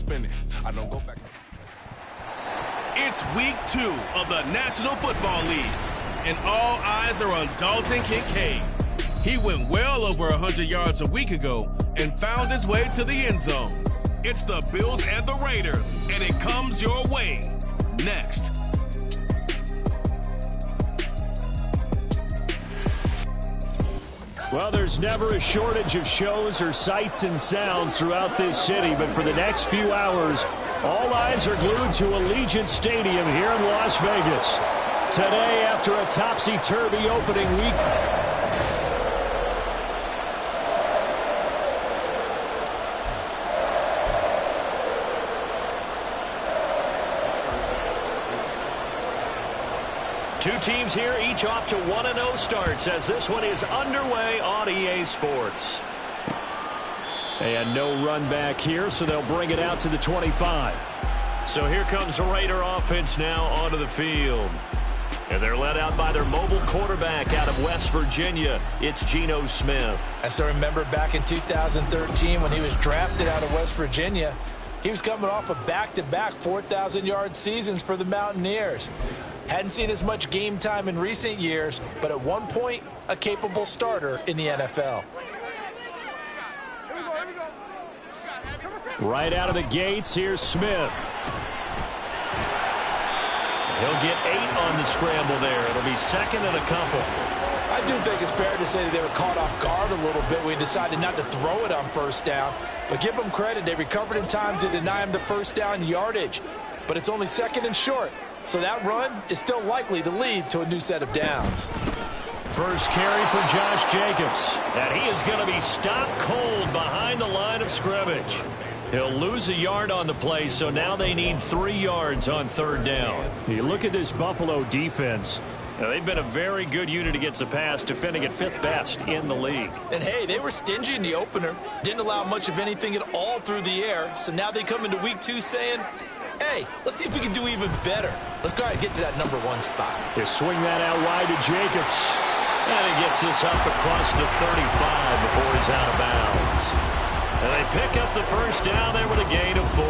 spinning. I don't go back. It's week 2 of the National Football League, and all eyes are on Dalton Kincaid. He went well over 100 yards a week ago and found his way to the end zone. It's the Bills and the Raiders, and it comes your way next. Well, there's never a shortage of shows or sights and sounds throughout this city, but for the next few hours, all eyes are glued to Allegiant Stadium here in Las Vegas. Today, after a topsy-turvy opening week, two teams here, each off to 1-0 starts as this one is underway on EA Sports. And no run back here, so they'll bring it out to the 25. So here comes the Raider offense now onto the field. And they're led out by their mobile quarterback out of West Virginia. It's Geno Smith. As I remember back in 2013 when he was drafted out of West Virginia, he was coming off of back-to-back 4,000-yard seasons for the Mountaineers. Hadn't seen as much game time in recent years, but at one point, a capable starter in the NFL. Right out of the gates, here's Smith. He'll get 8 on the scramble there. It'll be second and a couple. I do think it's fair to say that they were caught off guard a little bit. We decided not to throw it on first down. But give them credit. They recovered in time to deny him the first down yardage. But it's only second and short. So that run is still likely to lead to a new set of downs. First carry for Josh Jacobs. And he is going to be stopped cold behind the line of scrimmage. He'll lose a yard on the play, so now they need 3 yards on third down. You look at this Buffalo defense. Now, they've been a very good unit against the pass, defending at 5th best in the league. And, hey, they were stingy in the opener. Didn't allow much of anything at all through the air. So now they come into week 2 saying, hey, let's see if we can do even better. Let's go ahead and get to that number 1 spot. They swing that out wide to Jacobs. And he gets this up across the 35 before he's out of bounds. And they pick up the first down there with a gain of 4.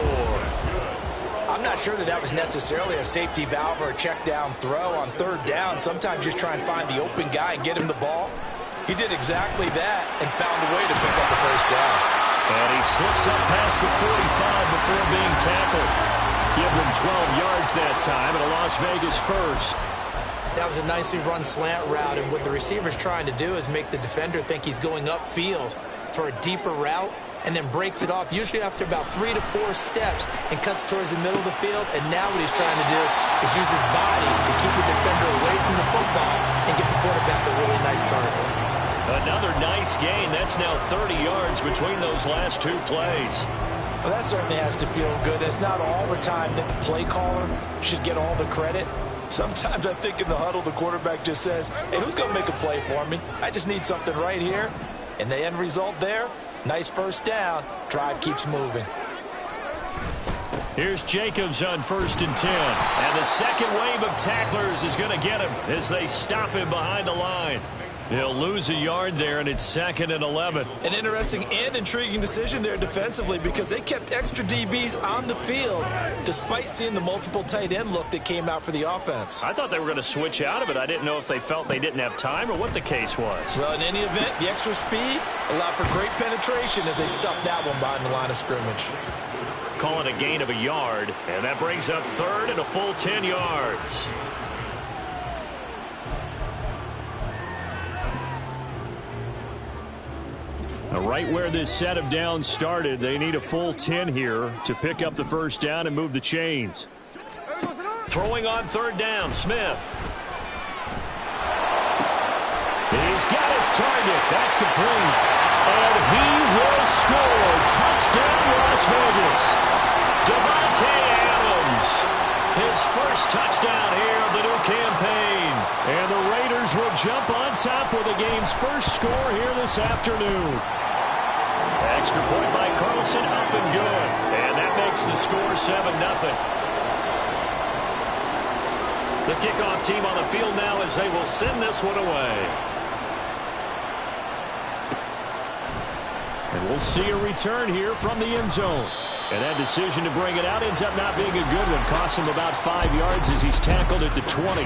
I'm not sure that was necessarily a safety valve or a check down throw on third down. Sometimes just try and find the open guy and get him the ball. He did exactly that and found a way to pick up the first down. And he slips up past the 45 before being tackled. Give them 12 yards that time and a Las Vegas first. That was a nicely run slant route, and what the receiver's trying to do is make the defender think he's going upfield for a deeper route, and then breaks it off, usually after about 3 to 4 steps, and cuts towards the middle of the field. And now what he's trying to do is use his body to keep the defender away from the football and get the quarterback a really nice target. Another nice gain. That's now 30 yards between those last 2 plays. Well, that certainly has to feel good. It's not all the time that the play caller should get all the credit. Sometimes I think in the huddle, the quarterback just says, hey, who's going to make a play for me? I just need something right here. And the end result there, nice first down. Drive keeps moving. Here's Jacobs on 1st and 10. And the second wave of tacklers is going to get him as they stop him behind the line. He'll lose a yard there, and it's 2nd and 11. An interesting and intriguing decision there defensively, because they kept extra DBs on the field despite seeing the multiple tight end look that came out for the offense. I thought they were going to switch out of it. I didn't know if they felt they didn't have time or what the case was. Well, in any event, the extra speed allowed for great penetration as they stuffed that one behind the line of scrimmage. Call it a gain of a yard, and that brings up 3rd and a full 10 yards. Now, right where this set of downs started, they need a full 10 here to pick up the first down and move the chains. Throwing on 3rd down, Smith. He's got his target. That's complete. And he will score. Touchdown, Las Vegas. Davante Adams. His first touchdown here of the new campaign. And the Raiders will jump on top with the game's first score here this afternoon. Extra point by Carlson, up and good. And that makes the score 7-0. The kickoff team on the field now as they will send this one away. And we'll see a return here from the end zone. And that decision to bring it out ends up not being a good one. Costs him about 5 yards as he's tackled at the 20.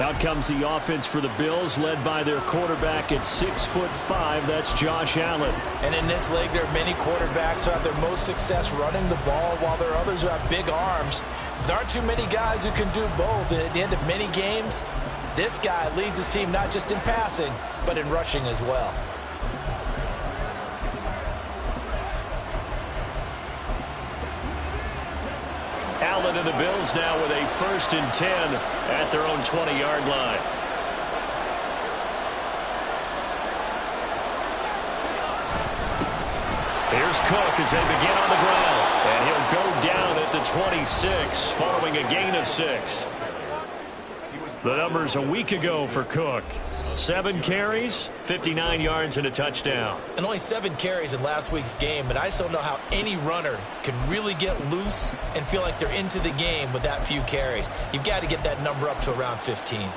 Out comes the offense for the Bills, led by their quarterback at 6'5". That's Josh Allen. And in this league, there are many quarterbacks who have their most success running the ball, while there are others who have big arms. There aren't too many guys who can do both. And at the end of many games, this guy leads his team not just in passing, but in rushing as well. Allen and the Bills now with a 1st and 10 at their own 20-yard line. Here's Cook as they begin on the ground. And he'll go down at the 26 following a gain of 6. The numbers a week ago for Cook. 7 carries, 59 yards, and a touchdown. And only 7 carries in last week's game, but I just don't know how any runner can really get loose and feel like they're into the game with that few carries. You've got to get that number up to around 15.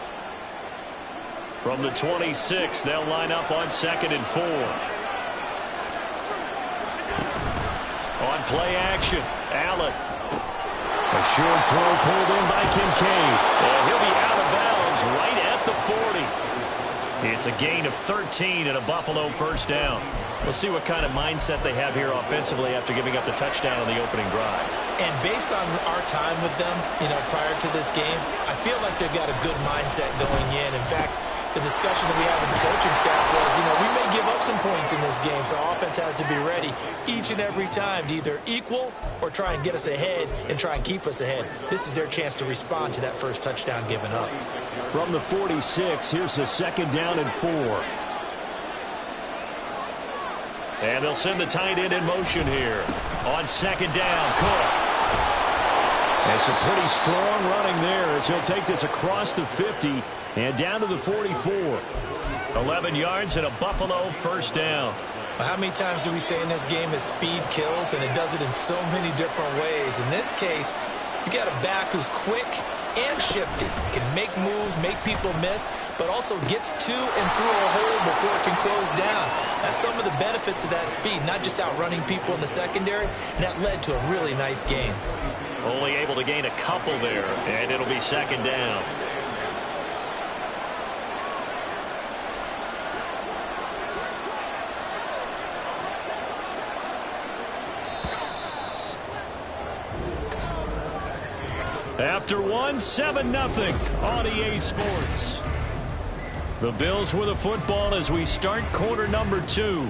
From the 26, they'll line up on 2nd and 4. On play action, Allen. A short throw pulled in by Kincaid. And he'll be out of bounds right at the 40. It's a gain of 13 and a Buffalo 1st down. We'll see what kind of mindset they have here offensively after giving up the touchdown on the opening drive. And based on our time with them, prior to this game, I feel like they've got a good mindset going in. In fact, the discussion that we had with the coaching staff was, we may give up some points in this game, so offense has to be ready each and every time to either equal or try and get us ahead and try and keep us ahead. This is their chance to respond to that first touchdown given up. From the 46, here's the 2nd down and 4. And they'll send the tight end in motion here. On 2nd down, Cook. And some pretty strong running there as he'll take this across the 50 and down to the 44. 11 yards and a Buffalo 1st down. How many times do we say in this game that speed kills, and it does it in so many different ways? In this case, you got a back who's quick and shifty, can make moves, make people miss, but also gets to and through a hole before it can close down. That's some of the benefits of that speed, not just outrunning people in the secondary, and that led to a really nice gain. Only able to gain a couple there, and it'll be 2nd down. After 7-0 on EA Sports. The Bills with the football as we start quarter number 2.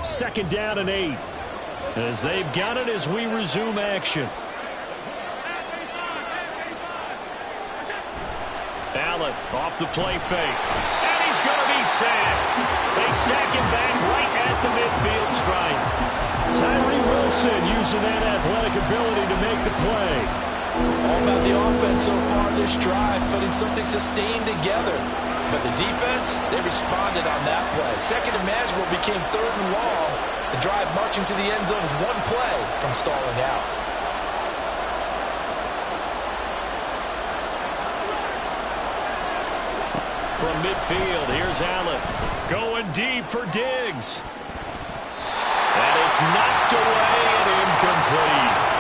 2nd down and 8. As they've got it as we resume action. Allen off the play fake. And he's going to be sacked. They sack him back right at the midfield stripe. Tyree Wilson using that athletic ability to make the play. All about the offense so far this drive, putting something sustained together. But the defense, they responded on that play. 2nd and manageable became 3rd and long. The drive marching to the end zone is 1 play from stalling out. From midfield, here's Allen. Going deep for Diggs. And it's knocked away and incomplete.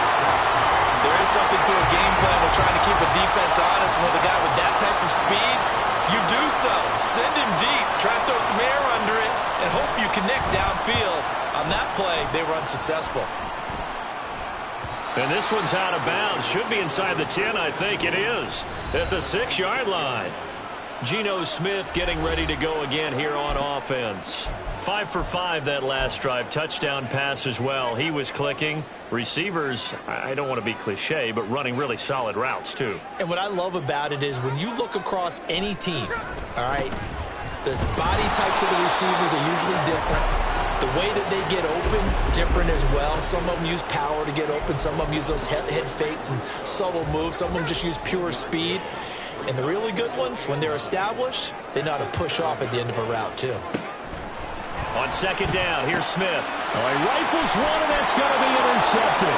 There is something to a game plan with trying to keep a defense honest. With a guy with that type of speed, you do so. Send him deep. Try to throw some air under it and hope you connect downfield. On that play, they were unsuccessful. And this one's out of bounds. Should be inside the 10, I think it is. At the 6-yard line. Geno Smith getting ready to go again here on offense. 5 for 5 that last drive. Touchdown pass as well. He was clicking. Receivers, I don't want to be cliche, but running really solid routes too. And what I love about it is when you look across any team, all right, the body types of the receivers are usually different. The way that they get open, different as well. Some of them use power to get open. Some of them use those head fakes and subtle moves. Some of them just use pure speed. And the really good ones, when they're established, they know how to push off at the end of a route, too. On 2nd down, here's Smith. Oh, he rifles one, and that's going to be intercepted.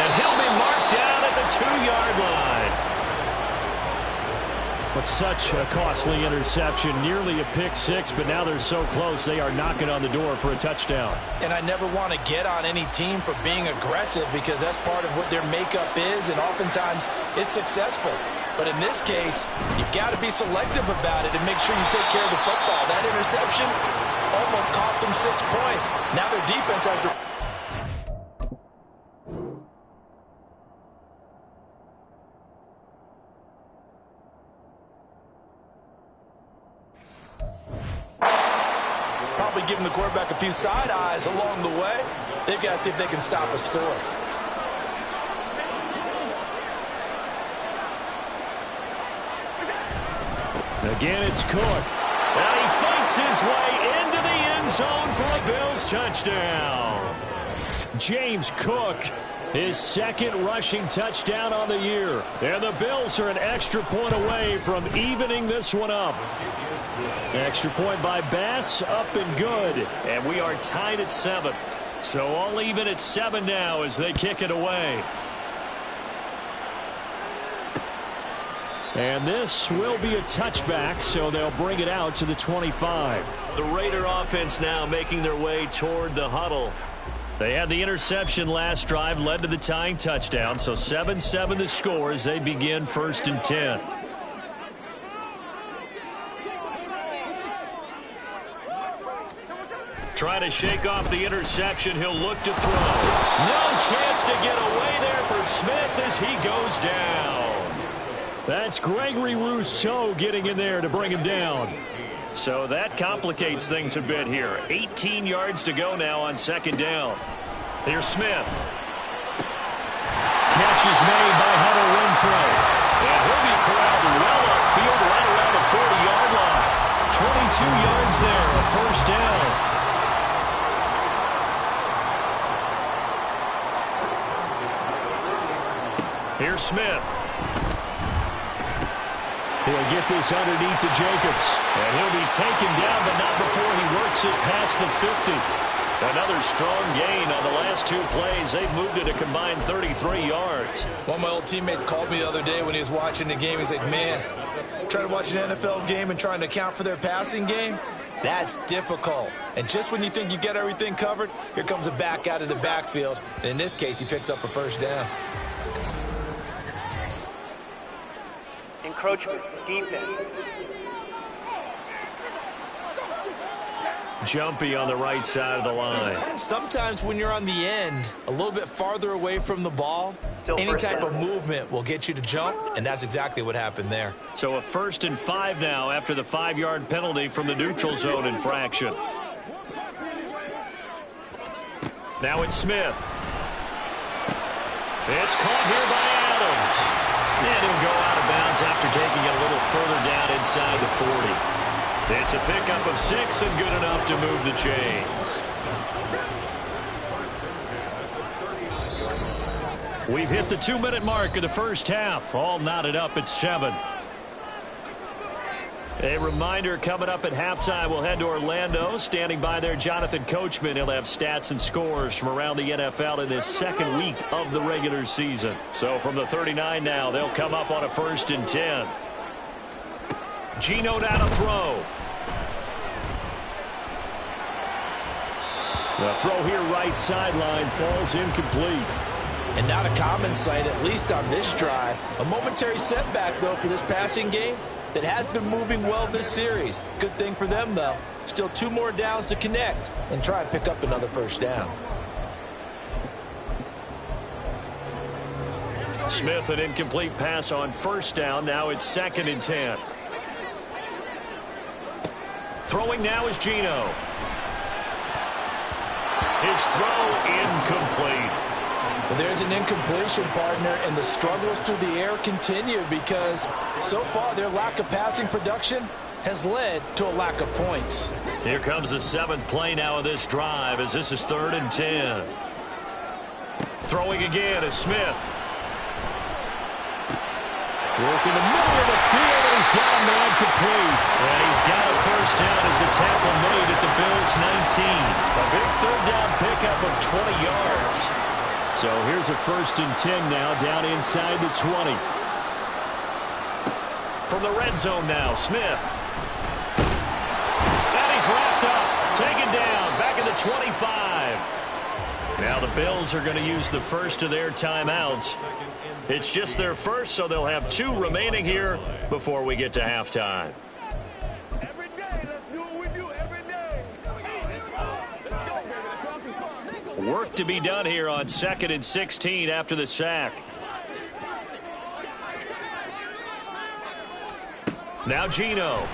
Now he'll be marked down at the 2-yard line. Well, such a costly interception, nearly a pick six, but now they're so close they are knocking on the door for a touchdown. And I never want to get on any team for being aggressive because that's part of what their makeup is, and oftentimes it's successful. But in this case, you've got to be selective about it and make sure you take care of the football. That interception almost cost them 6 points. Now their defense has to... Probably giving the quarterback a few side eyes along the way. They've got to see if they can stop a score. Again, it's Cook. And he fights his way into the end zone for a Bills touchdown. James Cook, his second rushing touchdown on the year. And the Bills are an extra point away from evening this one up. Extra point by Bass, up and good. And we are tied at 7. So all even at 7 now as they kick it away. And this will be a touchback, so they'll bring it out to the 25. The Raider offense now making their way toward the huddle. They had the interception last drive, led to the tying touchdown, so 7-7 the score as they begin 1st and 10. Trying to shake off the interception. He'll look to throw. No chance to get away there for Smith as he goes down. That's Gregory Rousseau getting in there to bring him down. So that complicates things a bit here. 18 yards to go now on 2nd down. Here's Smith. Catch is made by Hunter Renfrow. And he'll be corralled well upfield right around the 40-yard line. 22 yards there, a 1st down. Here's Smith. He'll get this underneath to Jacobs. And he'll be taken down, but not before he works it past the 50. Another strong gain on the last 2 plays. They've moved it a combined 33 yards. One of my old teammates called me the other day when he was watching the game. He's like, man, trying to watch an NFL game and trying to account for their passing game, that's difficult. And just when you think you get everything covered, here comes a back out of the backfield. And in this case, he picks up a 1st down. Encroachment, defense. Jumpy on the right side of the line. Sometimes when you're on the end, a little bit farther away from the ball, any type of movement will get you to jump, and that's exactly what happened there. So a 1st and 5 now after the 5-yard penalty from the neutral zone infraction. Now it's Smith. It's caught here by Adams. And he'll go out of bounds after taking it a little further down inside the 40. It's a pickup of 6 and good enough to move the chains. We've hit the 2-minute mark of the 1st half. All knotted up at 7. A reminder, coming up at halftime, we'll head to Orlando. Standing by there, Jonathan Coachman. He'll have stats and scores from around the NFL in this 2nd week of the regular season. So from the 39 now, they'll come up on a 1st and 10. Geno down to throw. The throw here right sideline falls incomplete. And not a common sight, at least on this drive. A momentary setback, though, for this passing game that has been moving well this series. Good thing for them, though. Still 2 more downs to connect and try and pick up another 1st down. Smith, an incomplete pass on 1st down. Now it's 2nd and 10. Throwing now is Geno. His throw incomplete. But there's an incompletion, partner, and the struggles through the air continue because so far their lack of passing production has led to a lack of points. Here comes the 7th play now of this drive as this is 3rd and 10. Throwing again is Smith. Working the middle of the field, and he's got him complete. And he's got a 1st down as the tackle made at the Bills' 19. A big 3rd down pickup of 20 yards. So here's a 1st and 10 now down inside the 20. from the red zone now. Smith. And he's wrapped up. Taken down. Back at the 25. Now the Bills are going to use the first of their timeouts. It's just their first, so they'll have 2 remaining here before we get to halftime. Every day, let's do what we do every day. Let's go, baby. Let's have some fun. Work to be done here on 2nd and 16 after the sack. Now Geno.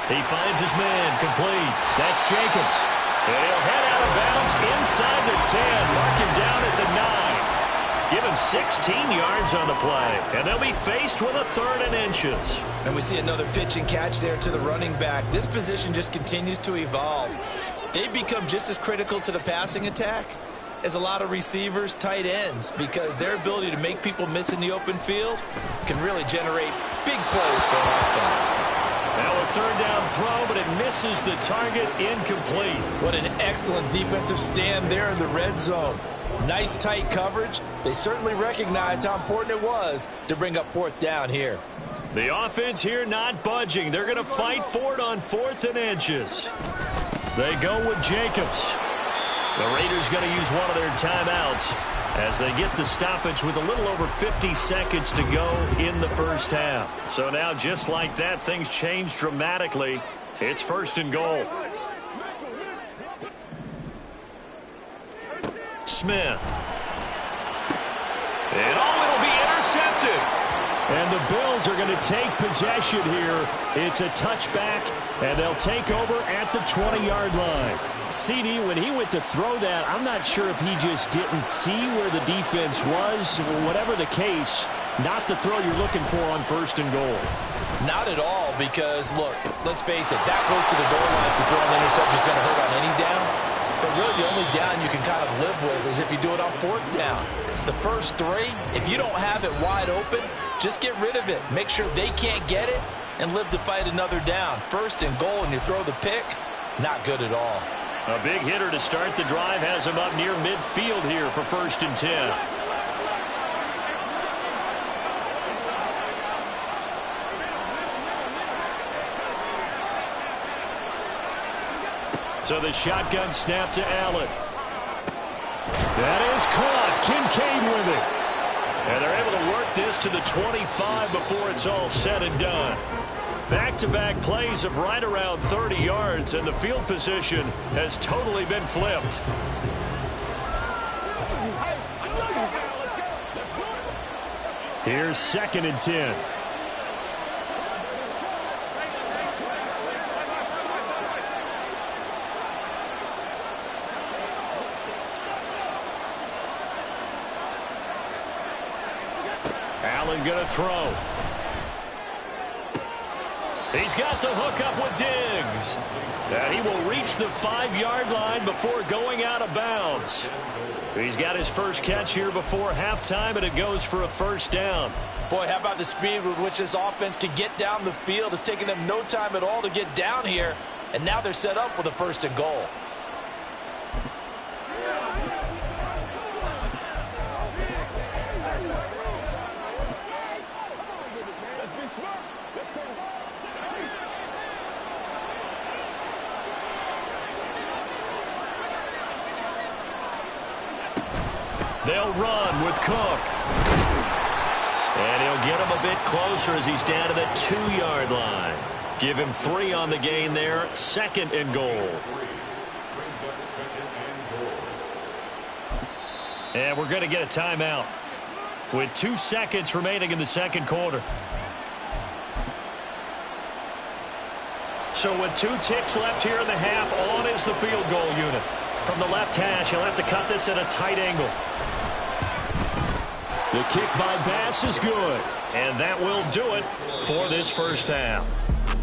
He finds his man complete. That's Jacobs. And he'll head out of bounds inside the 10. Mark him down at the 9. Give him 16 yards on the play. And they'll be faced with a 3rd and inches. And we see another pitch and catch there to the running back. This position just continues to evolve. They've become just as critical to the passing attack as a lot of receivers, tight ends, because their ability to make people miss in the open field can really generate big plays for an offense. Now a 3rd down throw, but it misses the target, incomplete. What an excellent defensive stand there in the red zone. Nice tight coverage. They certainly recognized how important it was to bring up 4th down here. The offense here not budging. They're going to fight for it on 4th and inches. They go with Jacobs. The Raiders going to use one of their timeouts as they get the stoppage with a little over 50 seconds to go in the first half. So now, just like that, things change dramatically. It's 1st and goal. Smith. And it'll be intercepted. And the Bills are going to take possession here. It's a touchback, and they'll take over at the 20-yard line. CD, when he went to throw that, I'm not sure if he just didn't see where the defense was. Whatever the case, not the throw you're looking for on 1st and goal. Not at all, because, look, let's face it, that goes to the goal line. If you throw an interception, it's going to hurt on any down. But really, the only down you can kind of live with is if you do it on 4th down. The first 3, if you don't have it wide open, just get rid of it. Make sure they can't get it and live to fight another down. 1st and goal, and you throw the pick, not good at all. A big hitter to start the drive has him up near midfield here for 1st and 10. So the shotgun snap to Allen. That is caught. Kincaid with it. And they're able to work this to the 25 before it's all said and done. Back-to-back plays of right around 30 yards, and the field position has totally been flipped. Here's 2nd and 10. Allen gonna throw. He's got the hook up with Diggs. And he will reach the 5-yard line before going out of bounds. He's got his first catch here before halftime, and it goes for a 1st down. Boy, how about the speed with which this offense can get down the field? It's taken them no time at all to get down here, and now they're set up with a 1st and goal. They'll run with Cook. And he'll get him a bit closer as he's down to the 2-yard line. Give him 3 on the gain there. 2nd and goal. And we're going to get a timeout with 2 seconds remaining in the 2nd quarter. So with 2 ticks left here in the half, on is the field goal unit. From the left hash, he'll have to cut this at a tight angle. The kick by Bass is good. And that will do it for this first half.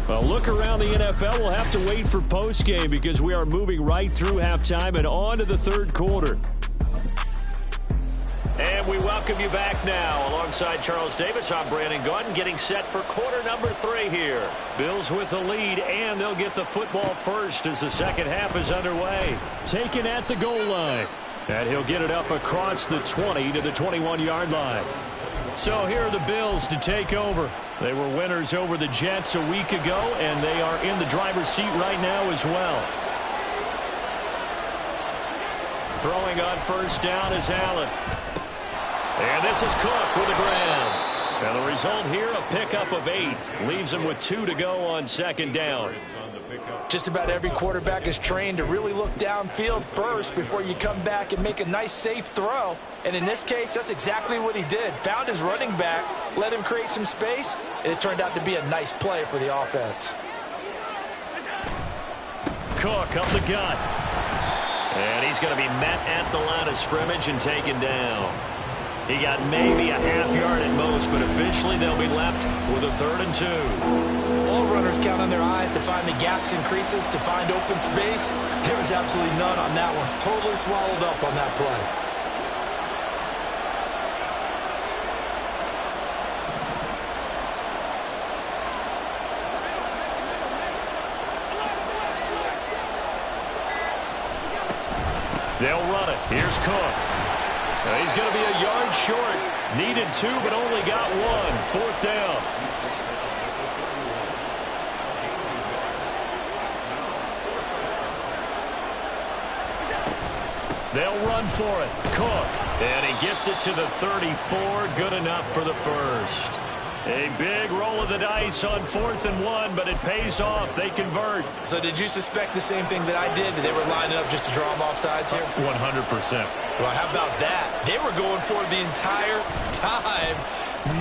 Well, look around the NFL. We'll have to wait for postgame because we are moving right through halftime and on to the 3rd quarter. And we welcome you back now. Alongside Charles Davis, I'm Brandon Gaudin, getting set for quarter number 3 here. Bills with the lead, and they'll get the football first as the 2nd half is underway. Taken at the goal line. And he'll get it up across the 20 to the 21-yard line. So here are the Bills to take over. They were winners over the Jets a week ago, and they are in the driver's seat right now as well. Throwing on first down is Allen. And this is Cook with the ground. And the result here, a pickup of 8. Leaves him with 2 to go on second down. Just about every quarterback is trained to really look downfield first before you come back and make a nice, safe throw. And in this case, that's exactly what he did. Found his running back, let him create some space, and it turned out to be a nice play for the offense. Cook up the gut. And he's going to be met at the line of scrimmage and taken down. He got maybe a half yard at most, but officially they'll be left with a 3rd and 2. All runners count on their eyes to find the gaps and creases, to find open space. There was absolutely none on that one. Totally swallowed up on that play. They'll run it. Here's Cook. Now he's going to be a yard short. Needed 2, but only got 1. 4th down. They'll run for it. Cook. And he gets it to the 34. Good enough for the first. A big roll of the dice on 4th and 1, but it pays off. They convert. So did you suspect the same thing that I did, that they were lining up just to draw them off sides here? 100%. Well, how about that? They were going for it the entire time.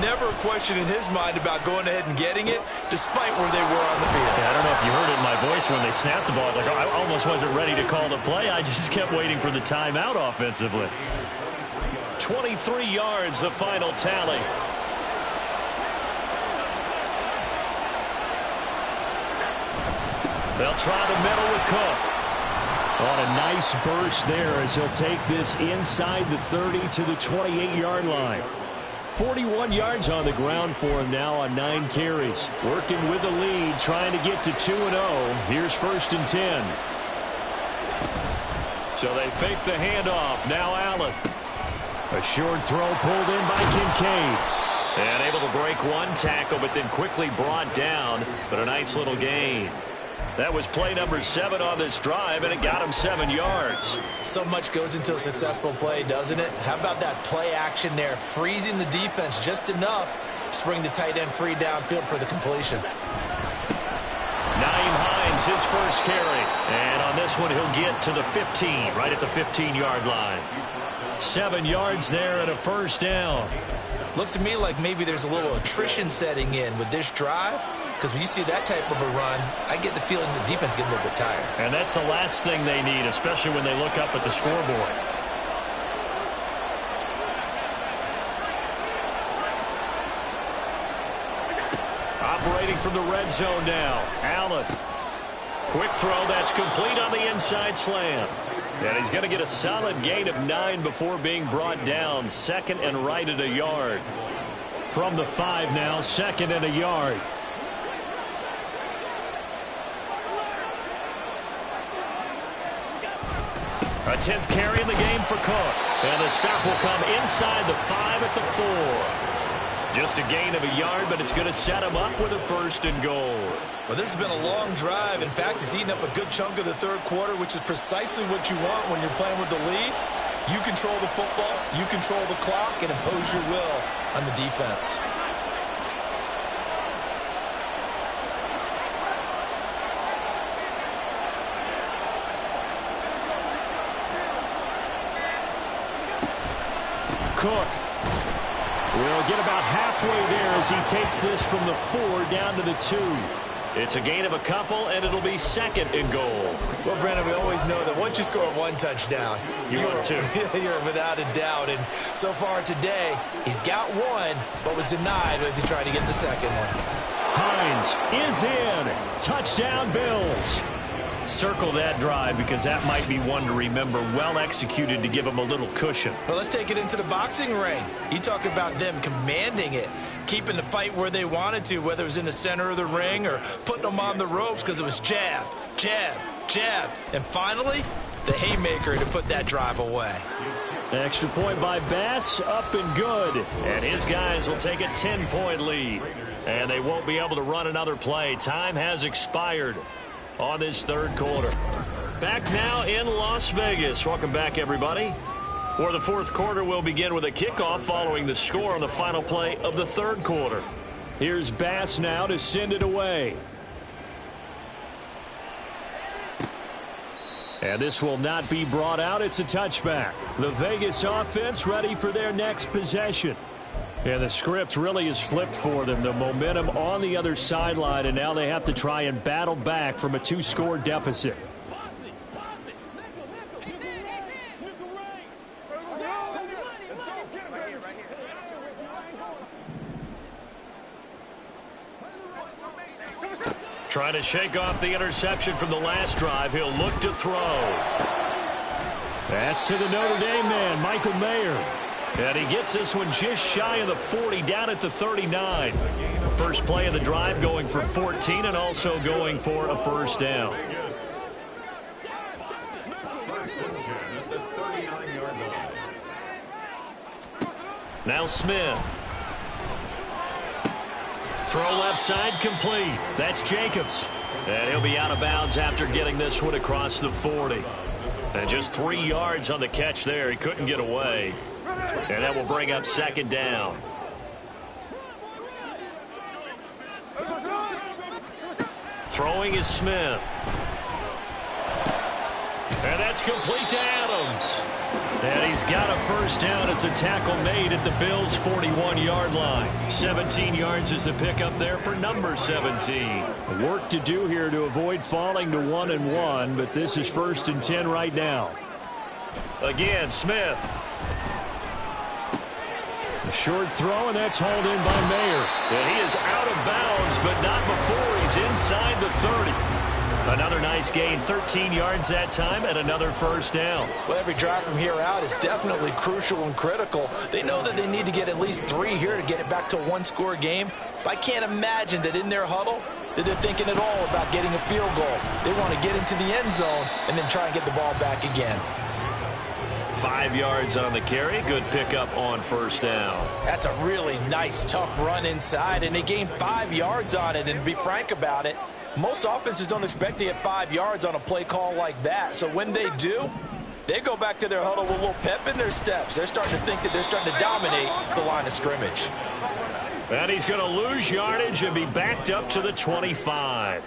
Never a question in his mind about going ahead and getting it, despite where they were on the field. Yeah, I don't know if you heard it in my voice when they snapped the ball. I was like, I almost wasn't ready to call the play. I just kept waiting for the timeout offensively. 23 yards, the final tally. They'll try the middle with Cook. On a nice burst there as he'll take this inside the 30 to the 28-yard line. 41 yards on the ground for him now on 9 carries. Working with the lead, trying to get to 2-0. Here's 1st and 10. So they fake the handoff. Now Allen. A short throw pulled in by Kincaid. And able to break one tackle, but then quickly brought down. But a nice little gain. That was play number 7 on this drive, and it got him 7 yards. So much goes into a successful play, doesn't it? How about that play action there, freezing the defense just enough to bring the tight end free downfield for the completion. Nyheim Hines, his first carry. And on this one, he'll get to the 15, right at the 15-yard line. 7 yards there and a 1st down. Looks to me like maybe there's a little attrition setting in with this drive, because when you see that type of a run, I get the feeling the defense gets a little bit tired. And that's the last thing they need, especially when they look up at the scoreboard. Operating from the red zone now. Allen. Quick throw, that's complete on the inside slant. And he's going to get a solid gain of 9 before being brought down. 2nd and right at a yard. From the 5 now, 2nd and a yard. A 10th carry in the game for Cook. And the stop will come inside the 5 at the 4. Just a gain of a yard, but it's going to set him up with a 1st and goal. Well, this has been a long drive. In fact, he's eaten up a good chunk of the 3rd quarter, which is precisely what you want when you're playing with the lead. You control the football, you control the clock, and impose your will on the defense. Cook will get about halfway there as he takes this from the 4 down to the 2. It's a gain of a couple, and it'll be 2nd and goal. Well, Brandon, we always know that once you score 1 touchdown, you're without a doubt. And so far today, he's got 1, but was denied as he tried to get the 2nd one. Hines is in. Touchdown, Bills. Circle that drive because that might be one to remember. Well executed to give them a little cushion. Well, let's take it into the boxing ring. You talk about them commanding it, keeping the fight where they wanted to, whether it was in the center of the ring or putting them on the ropes because it was jab, jab, jab. And finally, the haymaker to put that drive away. Extra point by Bass, up and good. And his guys will take a 10-point lead. And they won't be able to run another play. Time has expired on this third quarter. Back now in Las Vegas. Welcome back, everybody. For the fourth quarter, we'll begin with a kickoff following the score on the final play of the third quarter. Here's Bass now to send it away. And this will not be brought out. It's a touchback. The Vegas offense ready for their next possession. And the script really is flipped for them. The momentum on the other sideline, and now they have to try and battle back from a 2-score deficit. Trying to shake off the interception from the last drive. He'll look to throw. That's to the Notre Dame man, Michael Mayer. And he gets this one just shy of the 40, down at the 39. First play of the drive going for 14 and also going for a first down. Now Smith. Throw left side complete. That's Jacobs. And he'll be out of bounds after getting this one across the 40. And just 3 yards on the catch there. He couldn't get away. And that will bring up second down. Throwing is Smith. And that's complete to Adams. And he's got a first down as a tackle made at the Bills' 41-yard line. 17 yards is the pickup there for number 17. Work to do here to avoid falling to 1-1, but this is 1st and 10 right now. Again, Smith. A short throw, and that's hauled in by Mayer. And he is out of bounds, but not before he's inside the 30. Another nice gain, 13 yards that time, and another first down. Well, every drive from here out is definitely crucial and critical. They know that they need to get at least 3 here to get it back to a 1-score game. But I can't imagine that in their huddle that they're thinking at all about getting a field goal. They want to get into the end zone and then try and get the ball back again. 5 yards on the carry. Good pickup on first down. That's a really nice, tough run inside, and they gained 5 yards on it. And to be frank about it, most offenses don't expect to get 5 yards on a play call like that. So when they do, they go back to their huddle with a little pep in their steps. They're starting to think that they're starting to dominate the line of scrimmage. And he's going to lose yardage and be backed up to the 25.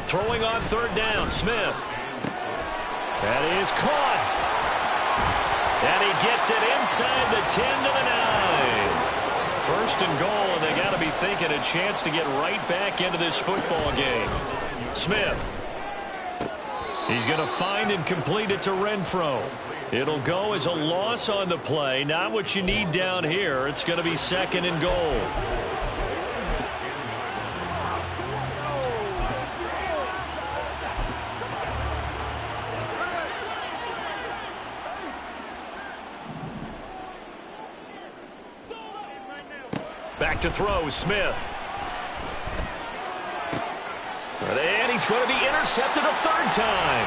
Throwing on third down, Smith. That is caught. And he gets it inside the 10 to the 9. First and goal, and they got to be thinking a chance to get right back into this football game. Smith. He's going to find and complete it to Renfro. It'll go as a loss on the play. Not what you need down here. It's going to be second and goal. Back to throw, Smith. And he's going to be intercepted a third time.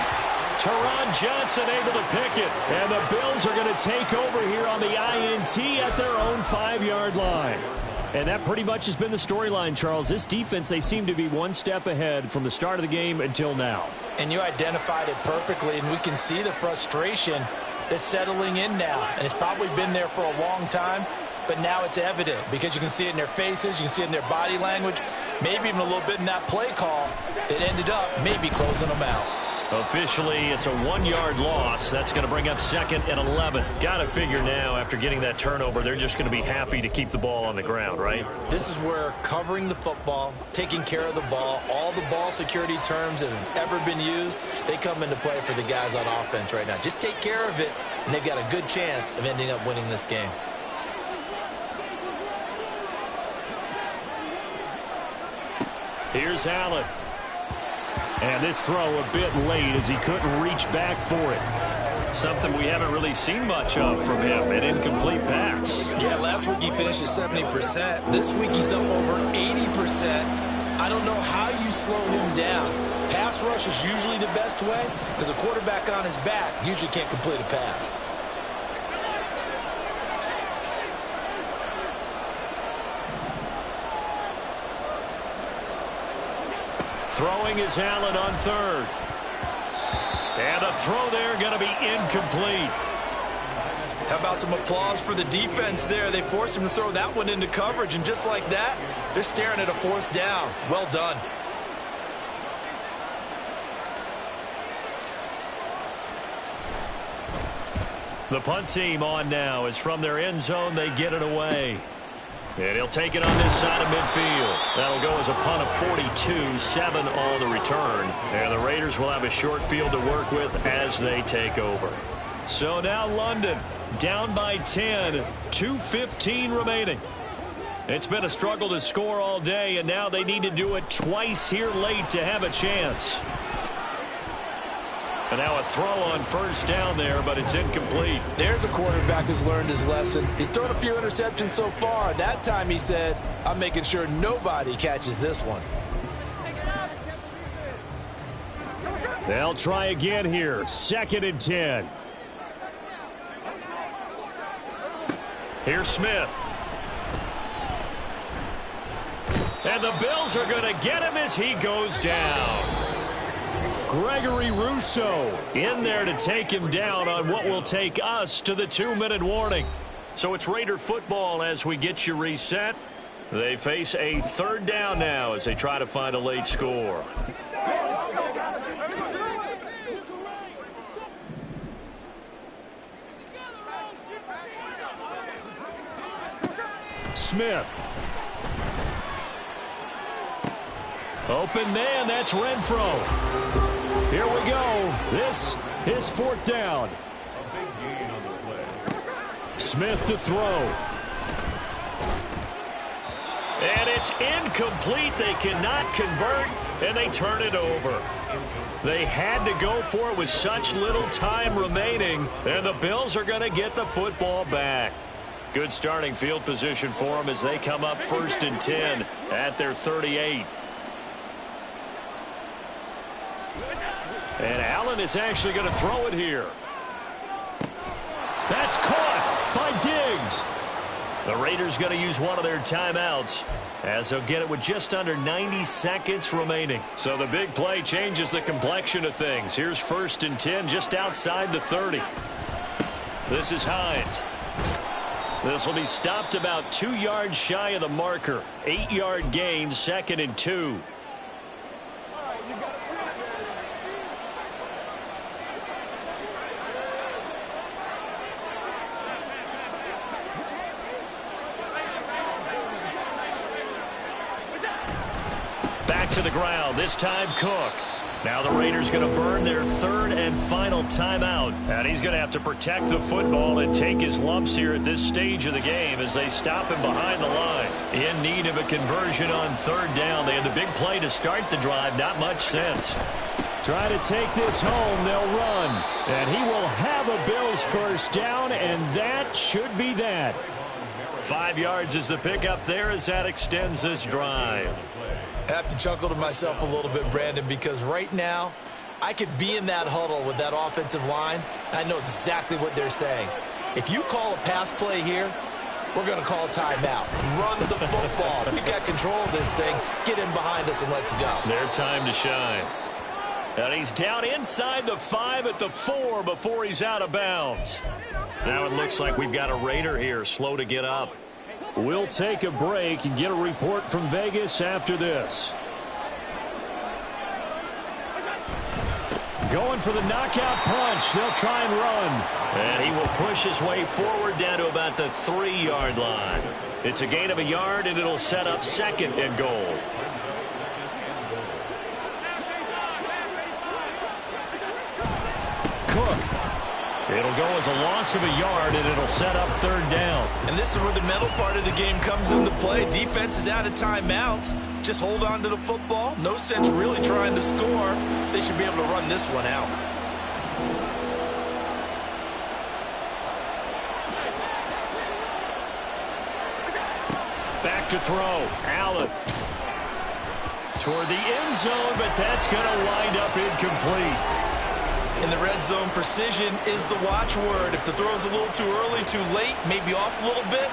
Teron Johnson able to pick it. And the Bills are going to take over here on the INT at their own 5-yard line. And that pretty much has been the storyline, Charles. This defense, they seem to be one step ahead from the start of the game until now. And you identified it perfectly, and we can see the frustration that's settling in now. And it's probably been there for a long time. But now it's evident because you can see it in their faces, you can see it in their body language, maybe even a little bit in that play call that ended up maybe closing them out. Officially, it's a 1-yard loss. That's going to bring up second and 11. Got to figure now, after getting that turnover, they're just going to be happy to keep the ball on the ground, right? This is where covering the football, taking care of the ball, all the ball security terms that have ever been used, they come into play for the guys on offense right now. Just take care of it, and they've got a good chance of ending up winning this game. Here's Allen. And this throw a bit late as he couldn't reach back for it. Something we haven't really seen much of from him, an incomplete pass. Yeah, last week he finished at 70%. This week he's up over 80%. I don't know how you slow him down. Pass rush is usually the best way because a quarterback on his back usually can't complete a pass. Throwing is Allen on third. And the throw there going to be incomplete. How about some applause for the defense there? They forced him to throw that one into coverage, and just like that, they're staring at a fourth down. Well done. The punt team on now is from their end zone. They get it away. And he'll take it on this side of midfield. That'll go as a punt of 42, 7 on the return. And the Raiders will have a short field to work with as they take over. So now London down by 10, 2:15 remaining. It's been a struggle to score all day, and now they need to do it twice here late to have a chance. And now a throw on first down there, but it's incomplete. There's a quarterback who's learned his lesson. He's thrown a few interceptions so far. That time he said, I'm making sure nobody catches this one. They'll try again here. 2nd and 10. Here's Smith. And the Bills are going to get him as he goes down. Gregory Rousseau in there to take him down on what will take us to the 2-minute warning. So it's Raider football as we get you reset. They face a 3rd down now as they try to find a late score. Smith. Open man, that's Renfro. Here we go. This is 4th down. Smith to throw. And it's incomplete. They cannot convert, and they turn it over. They had to go for it with such little time remaining, and the Bills are going to get the football back. Good starting field position for them as they come up 1st and 10 at their 38. And Allen is actually going to throw it here. That's caught by Diggs. The Raiders going to use one of their timeouts as they'll get it with just under 90 seconds remaining. So the big play changes the complexion of things. Here's 1st and 10 just outside the 30. This is Hines. This will be stopped about 2 yards shy of the marker. 8-yard gain, 2nd and 2. Back to the ground, this time Cook. Now the Raiders going to burn their 3rd and final timeout. And he's going to have to protect the football and take his lumps here at this stage of the game as they stop him behind the line. In need of a conversion on 3rd down. They had the big play to start the drive, not much sense. Try to take this home, they'll run. And he will have a Bills 1st down, and that should be that. 5 yards is the pickup there as that extends this drive. I have to chuckle to myself a little bit, Brandon, because right now I could be in that huddle with that offensive line, and I know exactly what they're saying. If you call a pass play here, we're going to call a timeout. Run the football. We've got control of this thing. Get in behind us and let's go. Their time to shine. And he's down inside the 5 at the 4 before he's out of bounds. Now it looks like we've got a Raider here, slow to get up. We'll take a break and get a report from Vegas after this. Going for the knockout punch. They'll try and run. And he will push his way forward down to about the 3-yard line. It's a gain of 1 yard, and it'll set up 2nd and goal. Cook. It'll go as a loss of 1 yard, and it'll set up 3rd down. And this is where the mental part of the game comes into play. Defense is out of timeouts. Just hold on to the football. No sense really trying to score. They should be able to run this one out. Back to throw. Allen. Toward the end zone, but that's going to wind up incomplete. In the red zone, precision is the watchword. If the throw's a little too early, too late, maybe off a little bit,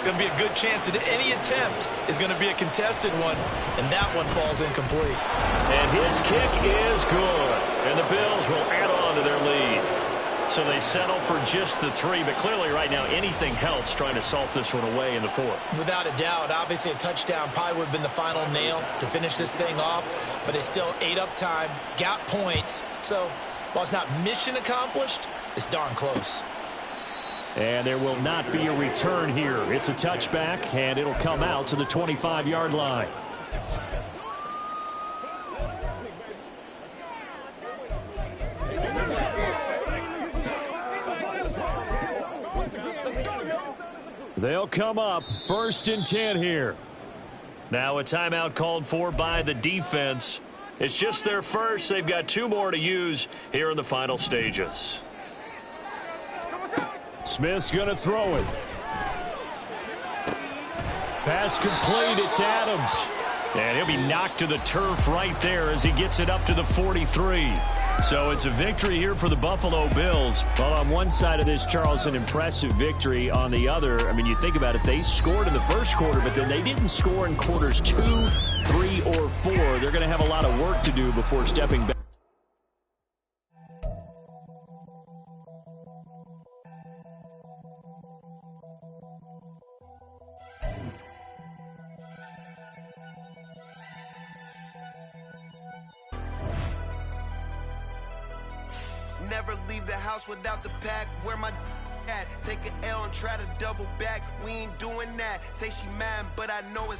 going to be a good chance that any attempt is going to be a contested one, and that one falls incomplete. And his kick is good, and the Bills will add on to their lead. So they settle for just the 3, but clearly right now anything helps trying to salt this one away in the 4th. Without a doubt, obviously a touchdown probably would have been the final nail to finish this thing off, but it's still ate up time, got points. So while it's not mission accomplished, it's darn close. And there will not be a return here. It's a touchback, and it'll come out to the 25-yard line. They'll come up 1st and 10 here. Now a timeout called for by the defense. It's just their first. They've got 2 more to use here in the final stages. Smith's going to throw it. Pass complete. It's Adams. And he'll be knocked to the turf right there as he gets it up to the 43. So it's a victory here for the Buffalo Bills. Well, on one side of this, Charles, an impressive victory. On the other, I mean, you think about it, they scored in the first quarter, but then they didn't score in quarters 2, 3, or 4. They're going to have a lot of work to do before stepping back. Never leave the house without the pack. Where my at? Take an L and try to double back. We ain't doing that. Say she mad, but I know it's